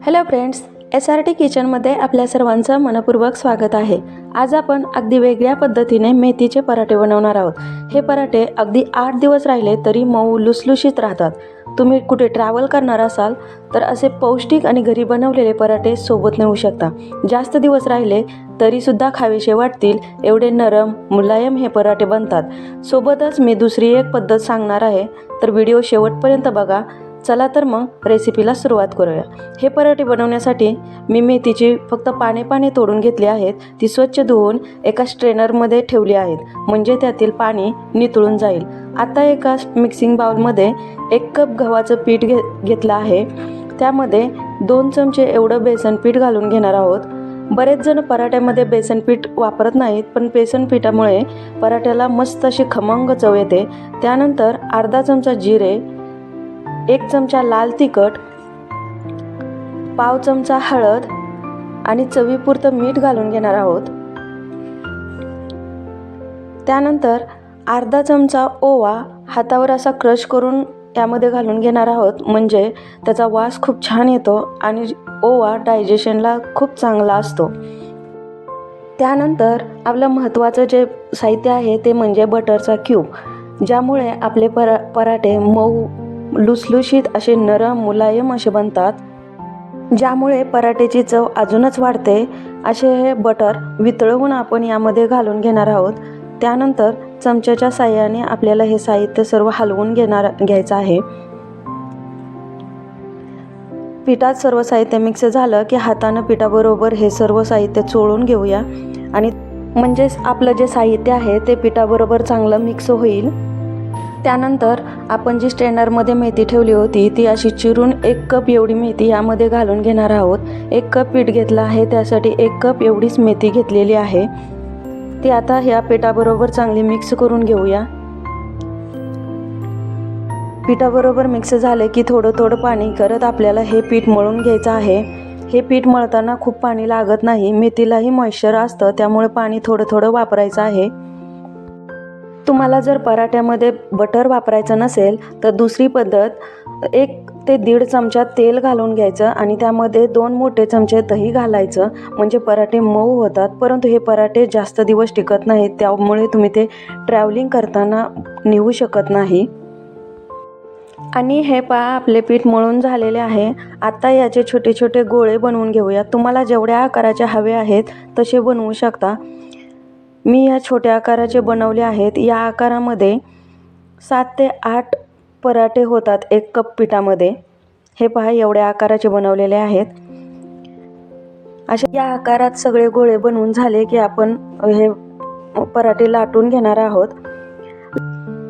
Hello friends, SRT किचनमध्ये आपल्या सर्वांचं मनपूर्वक स्वागत आहे। आज आपण अगदी वेगळ्या पद्धतीने मेथीचे पराठे बनवणार आहोत। हे पराठे अगदी 8 दिवस राहिले तरी मऊ लुसलुशीत राहतात। तुम्ही कुठे ट्रॅव्हल करणार असाल तर असे पौष्टिक आणि घरी बनवलेले पराठे सोबत नेऊ शकता। जास्त दिवस राहिले तरी सुद्धा खावेसे वाटतील एवढे नरम मुलायम हे पराठे बनतात। सोबतच मी दुसरी एक पद्धत सांगणार आहे, तर व्हिडिओ शेवटपर्यंत बघा। चला तर मग रेसिपीला सुरुवात करूया। हे पराठे बनवण्यासाठी मी मेथीची फक्त पाने तोडून घेतली आहेत। ती स्वच्छ धुवून एका स्ट्रेनरमध्ये ठेवली आहेत, म्हणजे त्यातील पाणी नितळून जाईल। आता एका मिक्सिंग बाउलमध्ये 1 कप गव्हाचं पीठ घेतलं आहे। त्यामध्ये 2 चमचे एवढं बेसन पीठ घालून घेणार आहोत। बरेच जण पराठ्यामध्ये बेसन पीठ वापरत नाहीत, पण बेसन पिठामुळे पराठ्याला मस्त अशी खमंग चव येते। त्यानंतर अर्धा चमचा जिरे, 1 चमचा लाल तिखट, पाव चमचा हळद आणि चवीपुरतं मीठ घालून घेणार आहोत। त्यानंतर अर्धा चमचा ओवा हातावर असा क्रश करून यामध्ये घालून घेणार आहोत, म्हणजे त्याचा वास खूप छान येतो आणि ओवा डायजेशनला खूप चांगला असतो। त्यानंतर आपलं महत्त्वाचं जे साहित्य आहे ते म्हणजे बटरचा क्यूब, ज्यामुळे आपले पराठे मऊ लुसलुशीत असे नरम मुलायम असे बनतात, ज्यामुळे पराठ्याची चव अजूनच वाढते। असे हे बटर वितळवून आपण यामध्ये घालून घेणार आहोत। त्यानंतर चमच्याच्या साहाय्याने आपल्याला हे साहित्य सर्व हलवून घ्यायचं आहे। पिठात सर्व साहित्य मिक्स झालं की हातानं पिठाबरोबर हे सर्व साहित्य चोळून घेऊया, आणि म्हणजेच आपलं जे साहित्य आहे ते पिठाबरोबर चांगलं मिक्स होईल। त्यानंतर आपण जी स्ट्रेनरमध्ये मेथी ठेवली होती ती अशी चिरून 1 कप एवढी मेथी यामध्ये घालून घेणार आहोत। 1 कप पीठ घेतलं आहे, त्यासाठी 1 कप एवढीच मेथी घेतलेली आहे। ती आता ह्या पिठाबरोबर चांगली मिक्स करून घेऊया। पिठाबरोबर मिक्स झाले की थोडं पाणी करत आपल्याला हे पीठ मळून घ्यायचं आहे। हे पीठ मळताना खूप पाणी लागत नाही, मेथीलाही मॉइश्चर असतं, त्यामुळे पाणी थोडं वापरायचं आहे। तुम्हाला जर पराठ्यामध्ये बटर वापरायचं नसेल तर दुसरी पद्धत, 1 ते 1.5 चमचा तेल घालून घ्यायचं आणि त्यामध्ये 2 मोठे चमचे दही घालायचं, म्हणजे पराठे मऊ होतात। परंतु हे पराठे जास्त दिवस टिकत नाहीत, त्यामुळे तुम्ही ते ट्रॅव्हलिंग करताना नेऊ शकत नाही। आणि हे पहा, आपले पीठ मळून झालेले आहे। आता याचे छोटे छोटे गोळे बनवून घेऊया। तुम्हाला जेवढ्या आकाराचे हवे आहेत तसे बनवू शकता। मी या छोट्या आकाराचे बनवले आहेत। या आकारामध्ये 7 ते 8 पराठे होतात 1 कप पिठामध्ये। हे पहा, एवढ्या आकाराचे बनवलेले आहेत। अशा या आकारात सगळे गोळे बनवून झाले की आपण हे पराठे लाटून घेणार आहोत।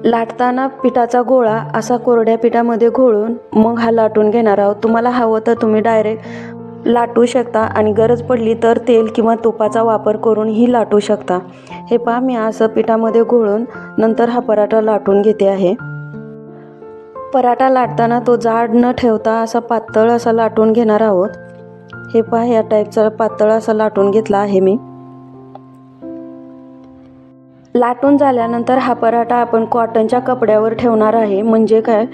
लाटताना पिठाचा गोळा असा कोरड्या पिठामध्ये घोळून मग हा लाटून घेणार आहोत। तुम्हाला हवं तर तुम्ही डायरेक्ट लाटू शकता आणि गरज पडली तर तेल किंवा तुपाचा वापर करून ही लाटू शकता। हे पहा, मी असं पिठामध्ये घोळून नंतर हा पराठा लाटून घेते आहे। पराठा लाटताना तो जाड न ठेवता असा पातळ असा लाटून घेणार आहोत। हे पहा, या टाईपचा पातळ असा लाटून घेतला आहे मी। लाटून झाल्यानंतर हा पराठा आपण कॉटनच्या कपड्यावर ठेवणार आहे, म्हणजे काय,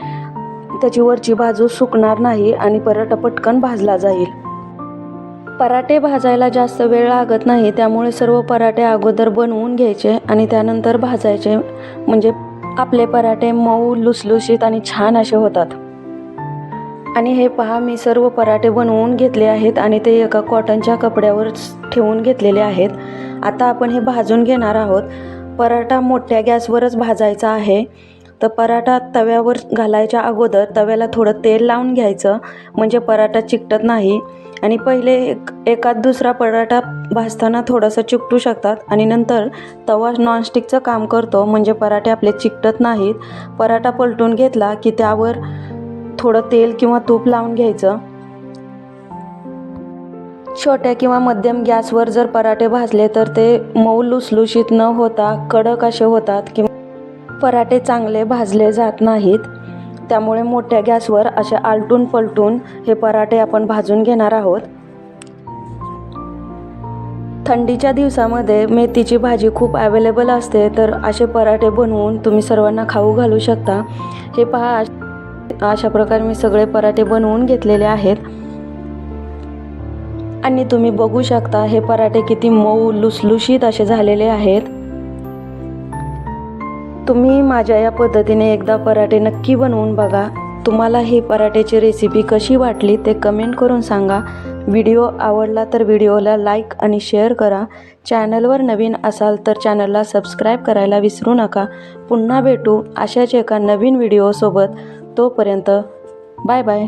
त्याची वरची बाजू सुकणार नाही आणि पराठा पटकन भाजला जाईल। पराठे भाजायला जास्त वेळ लागत नाही, त्यामुळे सर्व पराठे अगोदर बनवून घ्यायचे आणि त्यानंतर भाजायचे, म्हणजे आपले पराठे मऊ लुसलुशीत आणि छान असे होतात। आणि हे पहा, मी सर्व पराठे बनवून घेतले आहेत आणि ते एका कॉटनच्या कपड्यावर ठेवून घेतलेले आहेत। आता आपण हे भाजून घेणार आहोत। पराठा मोठ्या गॅसवरच भाजायचा आहे। तर पराठा तव्यावर घालायच्या अगोदर तव्याला थोडं तेल लावून घ्यायचं, म्हणजे पराठा चिकटत नाही। आणि पहिले एकाद दुसरा पराठा भाजताना थोडंसं चिकटू शकतात आणि नंतर तवा नॉनस्टिकचं काम करतो, म्हणजे पराठे आपले चिकटत नाहीत। पराठा पलटून घेतला की त्यावर थोडं तेल किंवा तूप लावून घ्यायचं। छोट्या किंवा मध्यम गॅसवर जर पराठे भाजले तर ते मऊ लुसलुशीत न होता कडक असे होतात, किंवा पराठे चांगले भाजले जात नाहीत। त्यामुळे मोठ्या गॅसवर असे आलटून पलटून हे पराठे आपण भाजून घेणार आहोत। थंडीच्या दिवसामध्ये मेथीची भाजी खूप अवेलेबल असते, तर असे पराठे बनवून तुम्ही सर्वांना खाऊ घालू शकता। हे पहा, अशा प्रकारे मी सगळे पराठे बनवून घेतलेले आहेत। आणि तुम्ही बघू शकता हे पराठे किती मऊ लुसलुशीत असे झालेले आहेत। तुम्ही माझ्या या पद्धतीने एकदा पराठे नक्की बनवून बघा। तुम्हाला ही पराठ्याची रेसिपी कशी वाटली ते कमेंट करून सांगा। व्हिडिओ आवडला तर व्हिडिओला लाईक आणि शेअर करा। चॅनलवर नवीन असाल तर चॅनलला सबस्क्राईब करायला विसरू नका। पुन्हा भेटू अशाच एका नवीन व्हिडिओसोबत। तोपर्यंत बाय बाय।